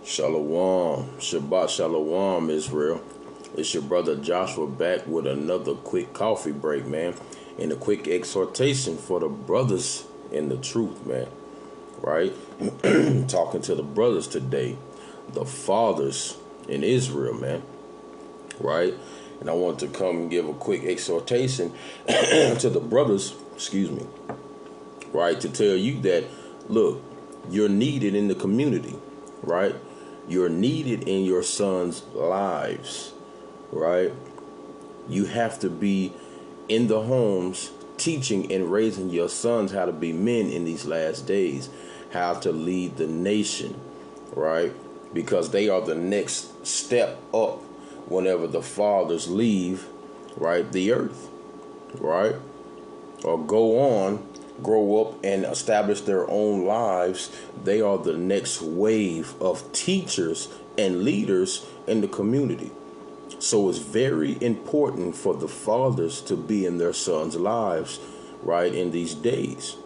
Shalom, Shabbat Shalom, Israel. It's your brother Joshua back with another quick coffee break, man, and a quick exhortation for the brothers in the truth, man. Right? Talking to the brothers today, the fathers in Israel, man. Right? And I want to come and give a quick exhortation to the brothers, right, to tell you that, look, you're needed in the community, right? You're needed in your sons' lives, right? You have to be in the homes teaching and raising your sons how to be men in these last days, how to lead the nation, right? Because they are the next step up whenever the fathers leave, right, the earth, right? Or go on, grow up and establish their own lives. They are the next wave of teachers and leaders in the community. So it's very important for the fathers to be in their sons' lives, right, in these days,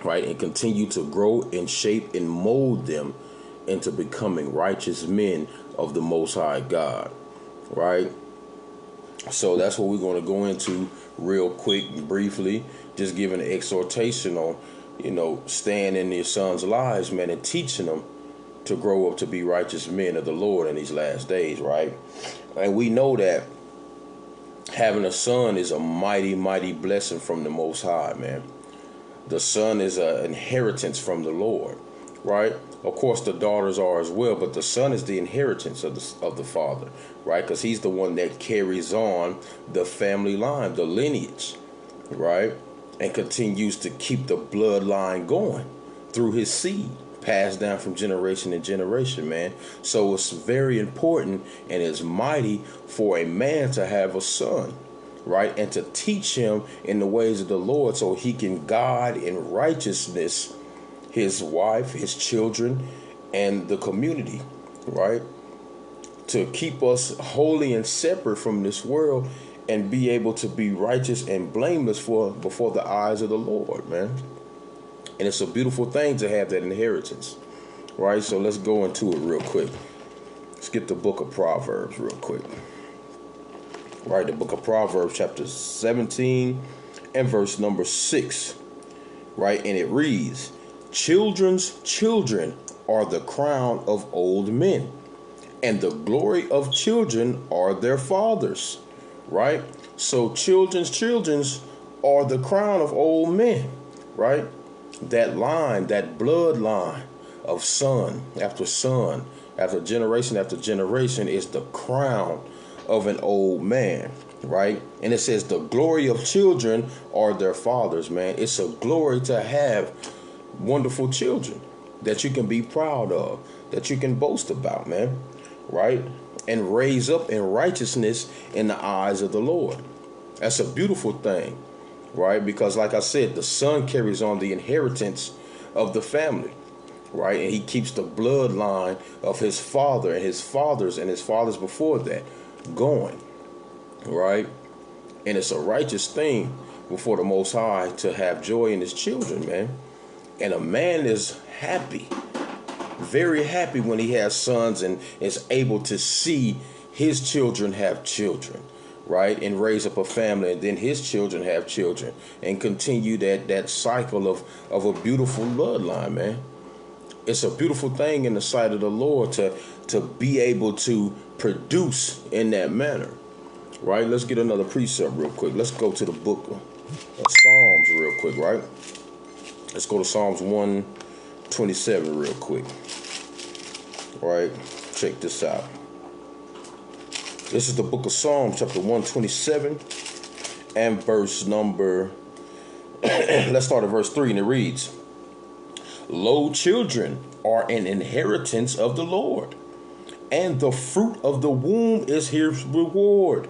right, and continue to grow and shape and mold them into becoming righteous men of the Most High God, right? So that's what we're going to go into real quick and briefly, just giving an exhortation on, staying in your sons' lives, man, and teaching them to grow up to be righteous men of the Lord in these last days, right? And we know that having a son is a mighty, mighty blessing from the Most High, man. The son is an inheritance from the Lord, right? Of course, the daughters are as well, but the son is the inheritance of the father, right? Because he's the one that carries on the family line, the lineage, right? And continues to keep the bloodline going through his seed, passed down from generation to generation, man. So it's very important and it's mighty for a man to have a son, right? And to teach him in the ways of the Lord so he can guide in righteousness his wife, his children, and the community, right? To keep us holy and separate from this world and be able to be righteous and blameless before the eyes of the Lord, man. And it's a beautiful thing to have that inheritance, right? So let's go into it real quick. Let's get the book of Proverbs real quick. Right, the book of Proverbs, chapter 17 and verse number 6, right? And it reads, "Children's children are the crown of old men, and the glory of children are their fathers," right? So children's are the crown of old men, right? That line, that bloodline of son after generation after generation is the crown of an old man, right? And it says the glory of children are their fathers, man. It's a glory to have wonderful children that you can be proud of, that you can boast about, man, right? And raise up in righteousness in the eyes of the Lord. That's a beautiful thing, right? Because like I said, the son carries on the inheritance of the family, right? And he keeps the bloodline of his father and his fathers before that going, right? And it's a righteous thing before the Most High to have joy in his children, man. And a man is happy, very happy when he has sons and is able to see his children have children, right? And raise up a family, and then his children have children, and continue that cycle of a beautiful bloodline, man. It's a beautiful thing in the sight of the Lord to be able to produce in that manner, right? Let's get another precept real quick. Let's go to the book of Psalms real quick, right? Let's go to Psalms 127 real quick, right? Check this out. This is the book of Psalms, chapter 127 and verse number, let's start at verse 3, and it reads, "Lo, children are an inheritance of the Lord, and the fruit of the womb is his reward.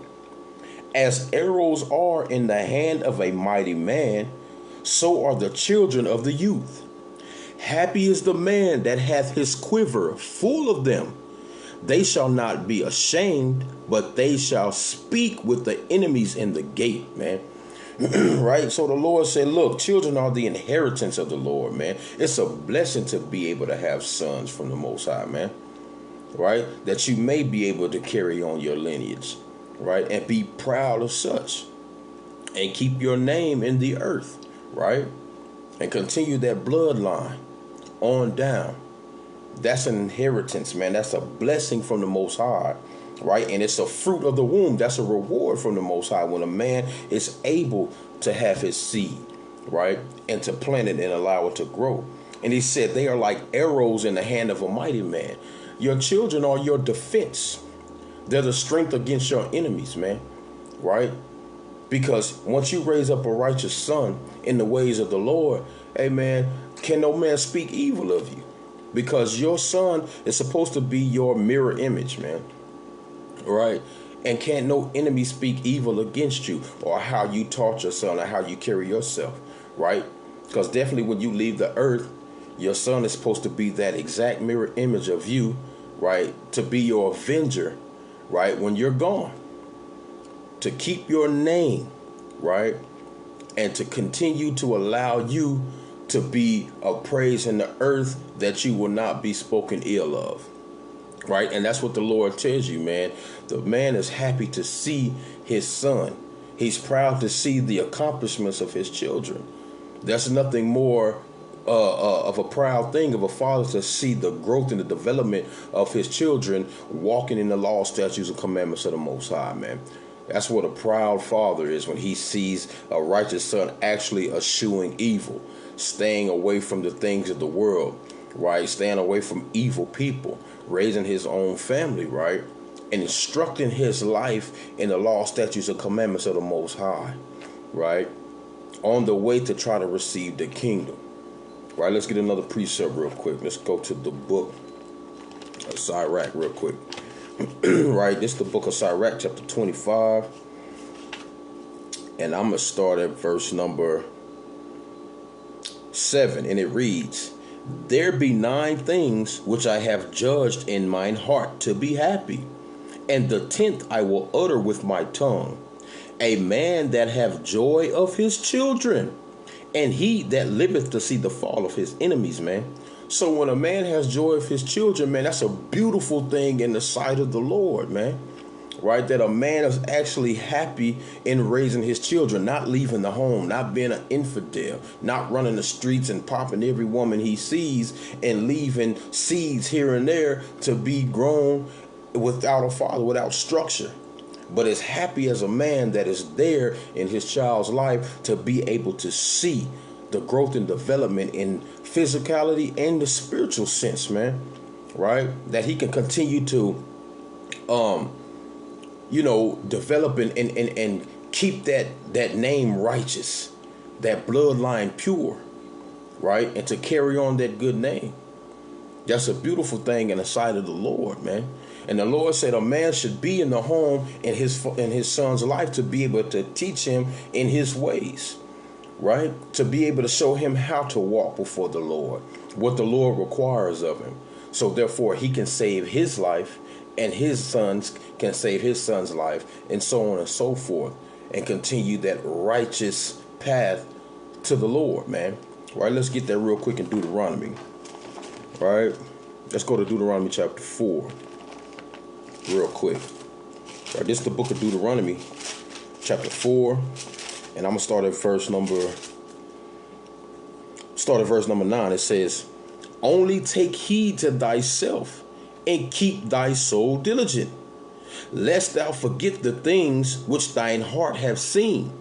As arrows are in the hand of a mighty man, so are the children of the youth. Happy is the man that hath his quiver full of them. They shall not be ashamed, but they shall speak with the enemies in the gate," man. Right? So the Lord said, look, children are the inheritance of the Lord, man. It's a blessing to be able to have sons from the Most High, man. right? That you may be able to carry on your lineage, right? And be proud of such. And keep your name in the earth, right? And continue that bloodline on down. That's an inheritance, man. That's a blessing from the Most High, right? And it's a fruit of the womb. That's a reward from the Most High when a man is able to have his seed, right? And to plant it and allow it to grow. And he said they are like arrows in the hand of a mighty man. Your children are your defense. They're the strength against your enemies, man, right? Because once you raise up a righteous son in the ways of the Lord, hey, man, can no man speak evil of you? Because your son is supposed to be your mirror image, man, right? And can't no enemy speak evil against you or how you taught your son or how you carry yourself, right? Because definitely when you leave the earth, your son is supposed to be that exact mirror image of you, right? To be your avenger, right? When you're gone, to keep your name, right? And to continue to allow you to be a praise in the earth that you will not be spoken ill of, right? And that's what the Lord tells you, man. The man is happy to see his son. He's proud to see the accomplishments of his children. There's nothing more of a proud thing of a father to see the growth and the development of his children walking in the law, statutes, and commandments of the Most High, man. That's what a proud father is when he sees a righteous son actually eschewing evil, staying away from the things of the world, right? Staying away from evil people, raising his own family, right? And instructing his life in the law, statutes, and commandments of the Most High, right? On the way to try to receive the kingdom, right? Let's get another precept real quick. Let's go to the book of Sirach real quick. Right, this is the book of Sirach, chapter 25, and I'm going to start at verse number 7, and it reads, There be 9 things which I have judged in mine heart to be happy, and the 10th I will utter with my tongue, a man that have joy of his children, and he that liveth to see the fall of his enemies, man. So when a man has joy of his children, man, that's a beautiful thing in the sight of the Lord, man. Right? That a man is actually happy in raising his children, not leaving the home, not being an infidel, not running the streets and popping every woman he sees and leaving seeds here and there to be grown without a father, without structure. But as happy as a man that is there in his child's life to be able to see the growth and development in physicality and the spiritual sense, man, right? That he can continue to, develop and keep that name righteous, that bloodline pure, right? And to carry on that good name. That's a beautiful thing in the sight of the Lord, man. And the Lord said a man should be in the home in his son's life to be able to teach him in his ways, right? To be able to show him how to walk before the Lord, what the Lord requires of him. So therefore he can save his life and his sons can save his son's life and so on and so forth and continue that righteous path to the Lord, man. Right? Let's get that real quick in Deuteronomy. Right? Let's go to Deuteronomy chapter 4 real quick. Right, this is the book of Deuteronomy chapter 4, and I'm gonna start at verse number 9. It says, Only take heed to thyself and keep thy soul diligent, lest thou forget the things which thine heart have seen,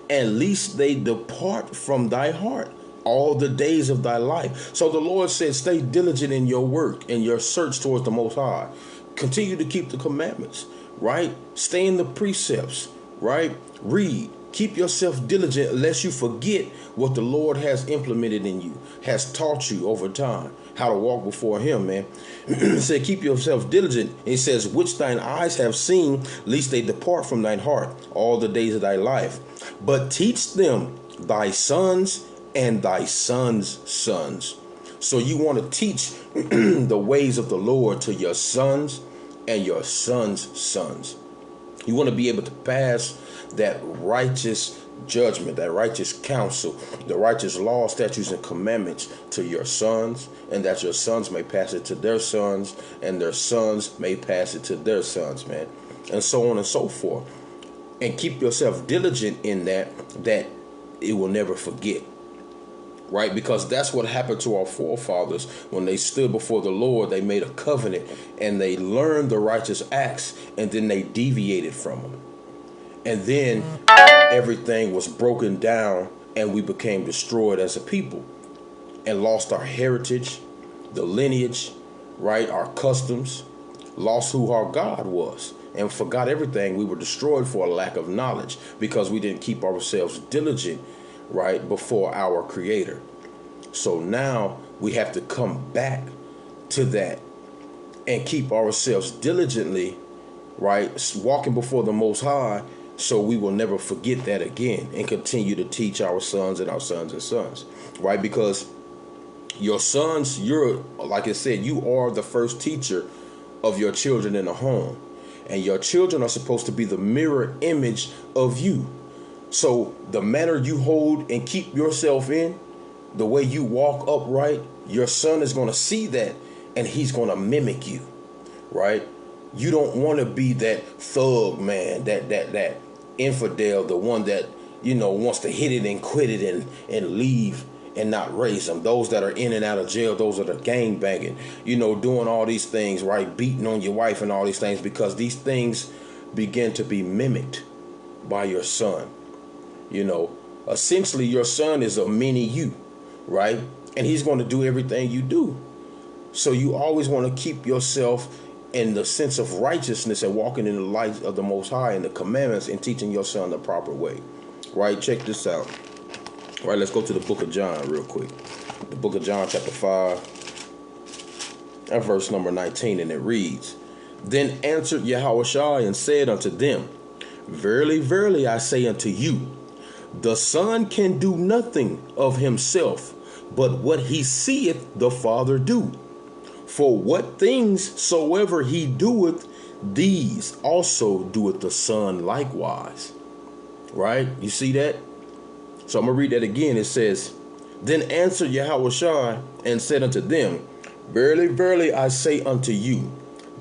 and lest they depart from thy heart all the days of thy life. So the Lord said, stay diligent in your work and your search towards the Most High. Continue to keep the commandments, right? Stay in the precepts, right? Read. Keep yourself diligent lest you forget what the Lord has implemented in you, has taught you over time, how to walk before him, man. It said, keep yourself diligent. It says, which thine eyes have seen, lest they depart from thine heart all the days of thy life. But teach them thy sons and thy sons' sons. So you want to teach the ways of the Lord to your sons and your sons' sons. You want to be able to pass that righteous judgment, that righteous counsel, the righteous law, statutes, and commandments to your sons, and that your sons may pass it to their sons, and their sons may pass it to their sons, man, and so on and so forth. And keep yourself diligent in that it will never forget. Right? Because that's what happened to our forefathers when they stood before the Lord. They made a covenant and they learned the righteous acts, and then they deviated from them. And then everything was broken down and we became destroyed as a people and lost our heritage, the lineage, right? Our customs, lost who our God was, and forgot everything. We were destroyed for a lack of knowledge because we didn't keep ourselves diligent, right, before our Creator. So now we have to come back to that and keep ourselves diligently, right, walking before the Most High, so we will never forget that again, and continue to teach our sons and our sons and sons, right? Because your sons, you're, like I said, you are the first teacher of your children in the home, and your children are supposed to be the mirror image of you. So the manner you hold and keep yourself in, the way you walk upright, your son is going to see that, and he's going to mimic you, right? You don't want to be that thug, man, that infidel, the one that, wants to hit it and quit it and leave and not raise them. Those that are in and out of jail, those that are gang banging, doing all these things, right? Beating on your wife and all these things, because these things begin to be mimicked by your son. Essentially your son is a mini you, right? And he's going to do everything you do. So you always want to keep yourself in the sense of righteousness and walking in the light of the Most High and the commandments, and teaching your son the proper way, right? Check this out. All right, let's go to the book of John real quick. The book of John, chapter 5, and verse number 19, and it reads, Then answered Yahushua and said unto them, Verily, verily, I say unto you, the Son can do nothing of himself, but what he seeth the Father do. For what things soever he doeth, these also doeth the Son likewise. Right? You see that? So I'm going to read that again. It says, Then answered Yahushua and said unto them, Verily, verily, I say unto you,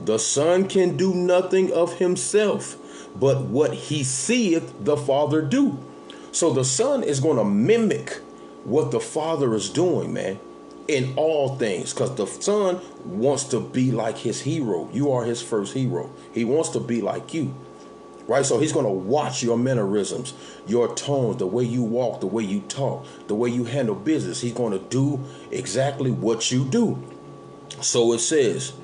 the Son can do nothing of himself, but what he seeth the Father do. So the Son is going to mimic what the Father is doing, man, in all things, because the Son wants to be like his hero. You are his first hero. He wants to be like you, right? So he's going to watch your mannerisms, your tones, the way you walk, the way you talk, the way you handle business. He's going to do exactly what you do. So it says,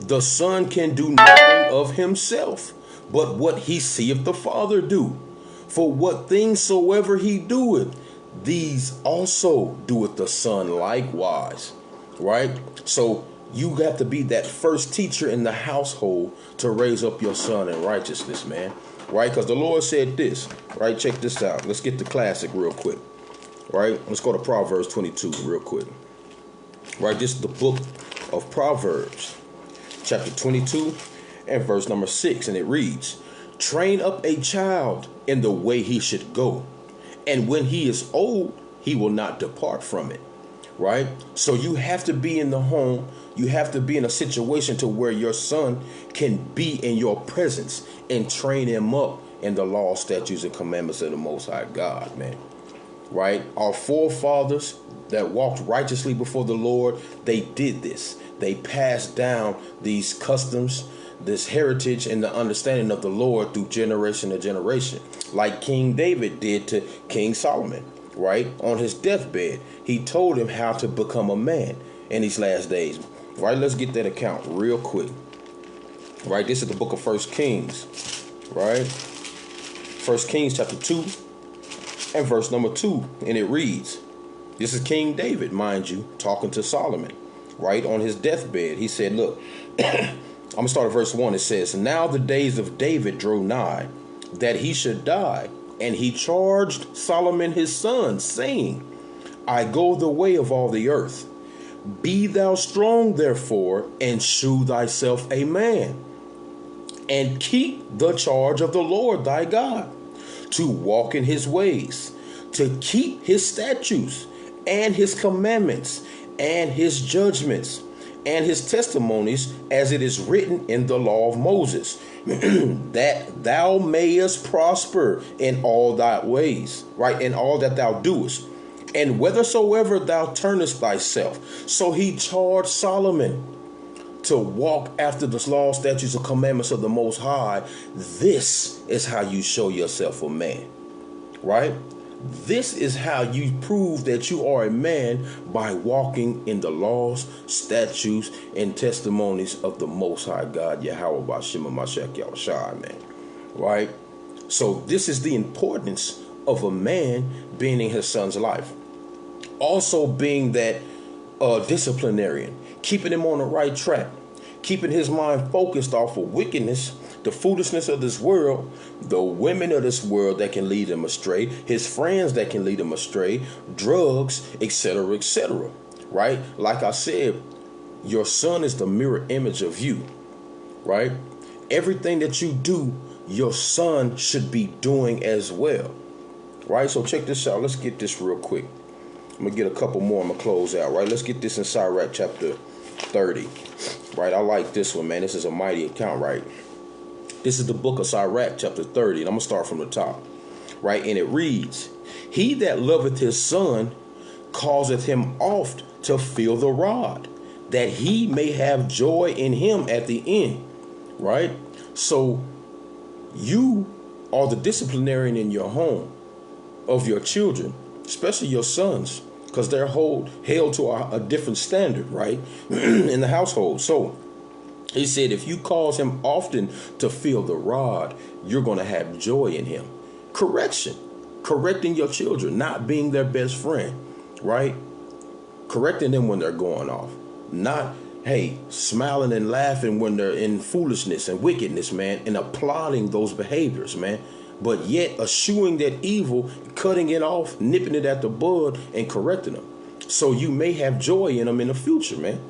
the Son can do nothing of himself, but what he seeth the Father do. For what things soever he doeth, these also doeth the Son likewise. Right? So you have to be that first teacher in the household to raise up your son in righteousness, man. Right? Because the Lord said this. Right? Check this out. Let's get the classic real quick. Right? Let's go to Proverbs 22 real quick. Right? This is the book of Proverbs, chapter 22 and verse number 6. And it reads, Train up a child in the way he should go, and when he is old, he will not depart from it. Right? So you have to be in the home. You have to be in a situation to where your son can be in your presence and train him up in the law, statutes, and commandments of the Most High God, man. Right? Our forefathers that walked righteously before the Lord, they did this. They passed down these customs, this heritage, and the understanding of the Lord through generation to generation, like King David did to King Solomon, right? On his deathbed, he told him how to become a man in these last days, right? Let's get that account real quick, right? This is the book of 1 Kings, right? 1 Kings chapter 2 and verse number 2, and it reads, this is King David, mind you, talking to Solomon, right? On his deathbed, he said, look, I'm going to start at verse 1. It says, Now the days of David drew nigh, that he should die. And he charged Solomon his son, saying, I go the way of all the earth. Be thou strong, therefore, and shew thyself a man, and keep the charge of the Lord thy God. to walk in his ways, to keep his statutes and his commandments and his judgments and his testimonies, as it is written in the law of Moses, that thou mayest prosper in all thy ways, right? In all that thou doest, and whithersoever thou turnest thyself. So he charged Solomon to walk after the law, statutes, and commandments of the Most High. This is how you show yourself a man, right? This is how you prove that you are a man, by walking in the laws, statutes, and testimonies of the Most High God, Yahweh Bashim Mashiach Yahushua, man. Right? So this is the importance of a man being in his son's life. Also being that disciplinarian, keeping him on the right track, keeping his mind focused off of wickedness, the foolishness of this world, the women of this world that can lead him astray, his friends that can lead him astray, drugs, etc., etc. Right? Like I said, your son is the mirror image of you. Right? Everything that you do, your son should be doing as well. Right? So check this out. Let's get this real quick. I'm going to get a couple more. I'm going to close out. Right? Let's get this in Sirach chapter 30. Right? I like this one, man. This is a mighty account, right? This is the book of Sirach, chapter 30, and I'm going to start from the top, right? And it reads, he that loveth his son causeth him oft to feel the rod, that he may have joy in him at the end, right? So you are the disciplinarian in your home of your children, especially your sons, because they're held to a different standard, right, in the household. So he said, if you cause him often to feel the rod, you're going to have joy in him. Correcting your children, not being their best friend, right? Correcting them when they're going off. Not, hey, smiling and laughing when they're in foolishness and wickedness, man, and applauding those behaviors, man. But yet eschewing that evil, cutting it off, nipping it at the bud, and correcting them. So you may have joy in them in the future, man.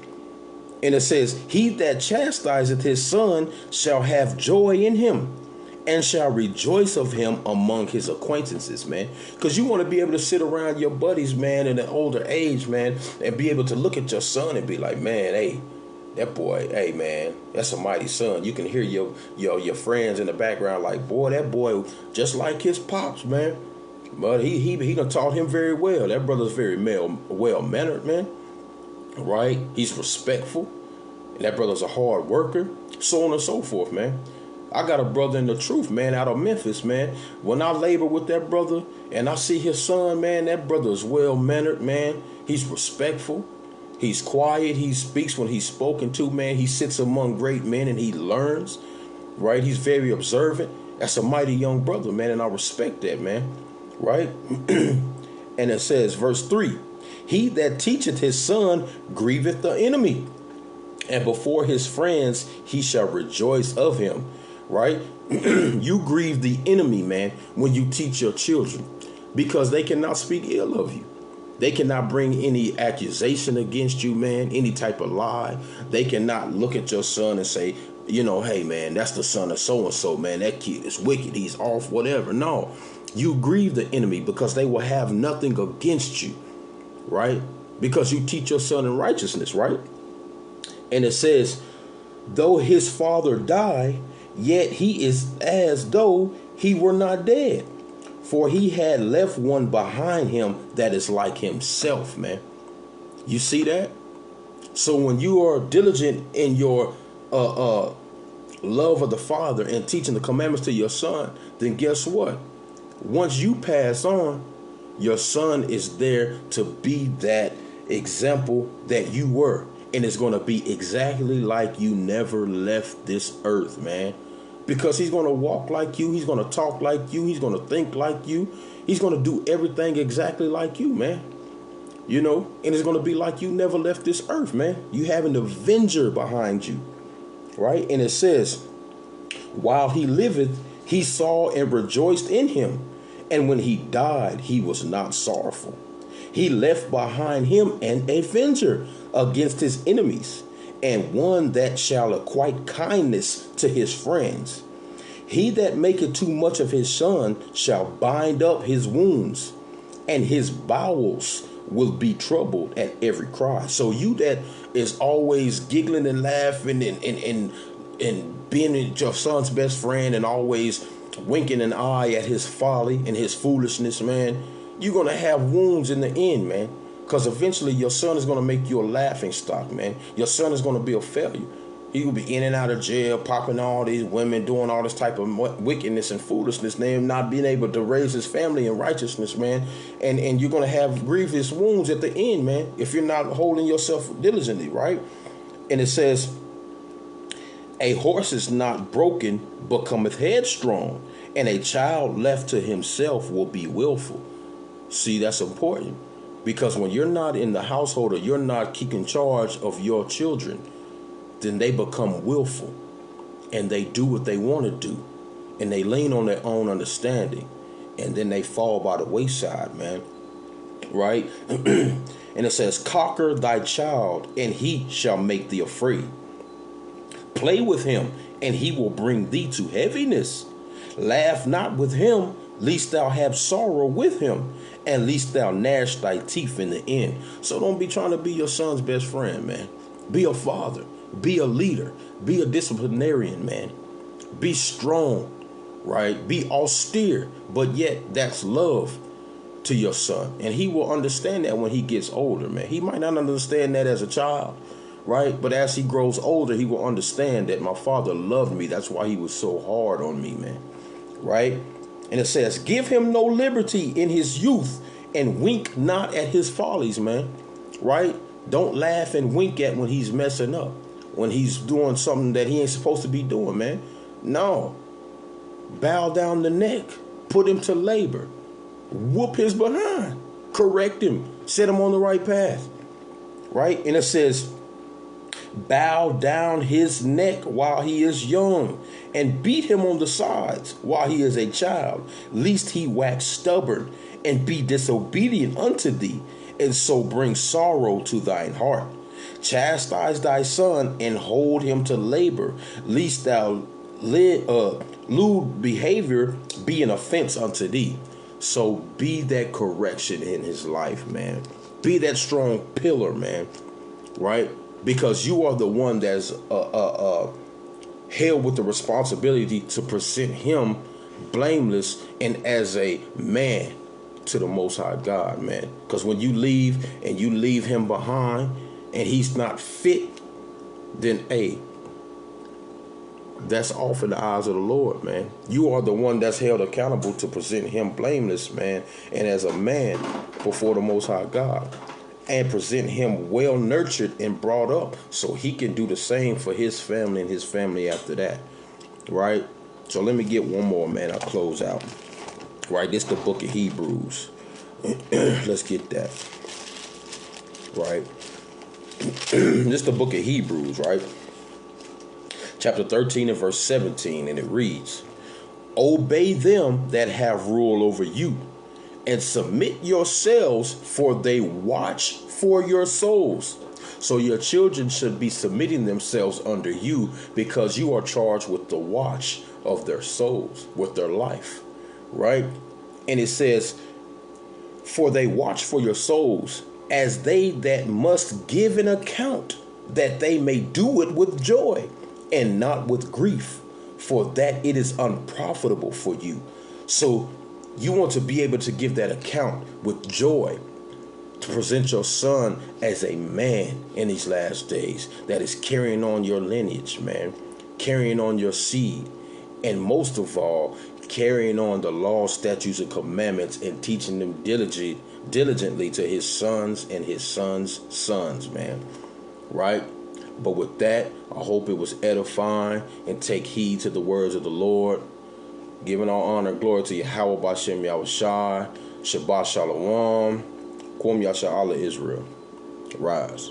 And it says, he that chastiseth his son shall have joy in him, and shall rejoice of him among his acquaintances, man. Because you want to be able to sit around your buddies, man, in an older age, man, and be able to look at your son and be like, man, hey, that boy, hey, man, that's a mighty son. You can hear your friends in the background like, boy, that boy just like his pops, man. But he done taught him very well. That brother's very well-mannered, man. Right? He's respectful. And that brother's a hard worker. So on and so forth, man. I got a brother in the truth, man, out of Memphis, man. When I labor with that brother and I see his son, man, that brother is well-mannered, man. He's respectful. He's quiet. He speaks when he's spoken to, man. He sits among great men and he learns, right? He's very observant. That's a mighty young brother, man, and I respect that, man, right? And it says, verse 3, he that teacheth his son grieveth the enemy, and before his friends he shall rejoice of him, right? You grieve the enemy, man, when you teach your children, because they cannot speak ill of you. They cannot bring any accusation against you, man, any type of lie. They cannot look at your son and say, you know, hey, man, that's the son of so-and-so, man. That kid is wicked. He's off, whatever. No, you grieve the enemy because they will have nothing against you, right? Because you teach your son in righteousness, right? And it says, though his father die, yet he is as though he were not dead. For he had left one behind him that is like himself, man. You see that? So when you are diligent in your love of the Father and teaching the commandments to your son, then guess what? Once you pass on, your son is there to be that example that you were. And it's going to be exactly like you never left this earth, man. Because he's going to walk like you. He's going to talk like you. He's going to think like you. He's going to do everything exactly like you, man. You know, and it's going to be like you never left this earth, man. You have an avenger behind you, right? And it says, while he liveth, he saw and rejoiced in him. And when he died, he was not sorrowful. He left behind him an avenger against his enemies, and one that shall acquite kindness to his friends. He that maketh too much of his son shall bind up his wounds, and his bowels will be troubled at every cry. So you that is always giggling and laughing and being your son's best friend and always winking an eye at his folly and his foolishness, man, you're going to have wounds in the end, man. Because eventually your son is going to make you a laughing stock, man. Your son is going to be a failure. He will be in and out of jail, popping all these women, doing all this type of wickedness and foolishness, and not being able to raise his family in righteousness, man. And you're going to have grievous wounds at the end, man, if you're not holding yourself diligently, right? And it says, a horse is not broken, but cometh headstrong, and a child left to himself will be willful. See, that's important. Because when you're not in the household or you're not keeping charge of your children, then they become willful and they do what they want to do and they lean on their own understanding and then they fall by the wayside, man. Right? And it says, conquer thy child and he shall make thee afraid. Play with him and he will bring thee to heaviness. Laugh not with him, lest thou have sorrow with him, and lest thou gnash thy teeth in the end. So don't be trying to be your son's best friend, man. Be a father. Be a leader. Be a disciplinarian, man. Be strong, right? Be austere, but yet that's love to your son. And he will understand that when he gets older, man. He might not understand that as a child, right? But as he grows older, he will understand that my father loved me. That's why he was so hard on me, man. Right? And it says, give him no liberty in his youth and wink not at his follies, man. Right? Don't laugh and wink at when he's messing up, when he's doing something that he ain't supposed to be doing, man. No. Bow down the neck. Put him to labor. Whoop his behind. Correct him. Set him on the right path. Right? And it says, bow down his neck while he is young, and beat him on the sides while he is a child, lest he wax stubborn and be disobedient unto thee, and so bring sorrow to thine heart. Chastise thy son and hold him to labor, lest thou lewd behavior be an offense unto thee. So be that correction in his life, man. Be that strong pillar, man. Right? Because you are the one that's held with the responsibility to present him blameless and as a man to the Most High God, man. Because when you leave and you leave him behind and he's not fit, then hey, that's off in the eyes of the Lord, man. You are the one that's held accountable to present him blameless, man, and as a man before the Most High God. And present him well nurtured and brought up so he can do the same for his family and his family after that. Right? So let me get one more, man. I'll close out. Right? This is the book of Hebrews. Let's get that. Right? This is the book of Hebrews, right? Chapter 13 and verse 17. And it reads, obey them that have rule over you, and submit yourselves, for they watch for your souls. So your children should be submitting themselves under you because you are charged with the watch of their souls, with their life, right? And it says, for they watch for your souls as they that must give an account, that they may do it with joy and not with grief, for that it is unprofitable for you. So you want to be able to give that account with joy, to present your son as a man in these last days that is carrying on your lineage, man, carrying on your seed, and most of all, carrying on the law, statutes, and commandments and teaching them diligently to his sons and his sons' sons, man, right? But with that, I hope it was edifying, and take heed to the words of the Lord. Giving all honor and glory to Yahweh Bashem Yahushai, Shabbat Shalom, Kwam Yasha Allah Israel. Rise.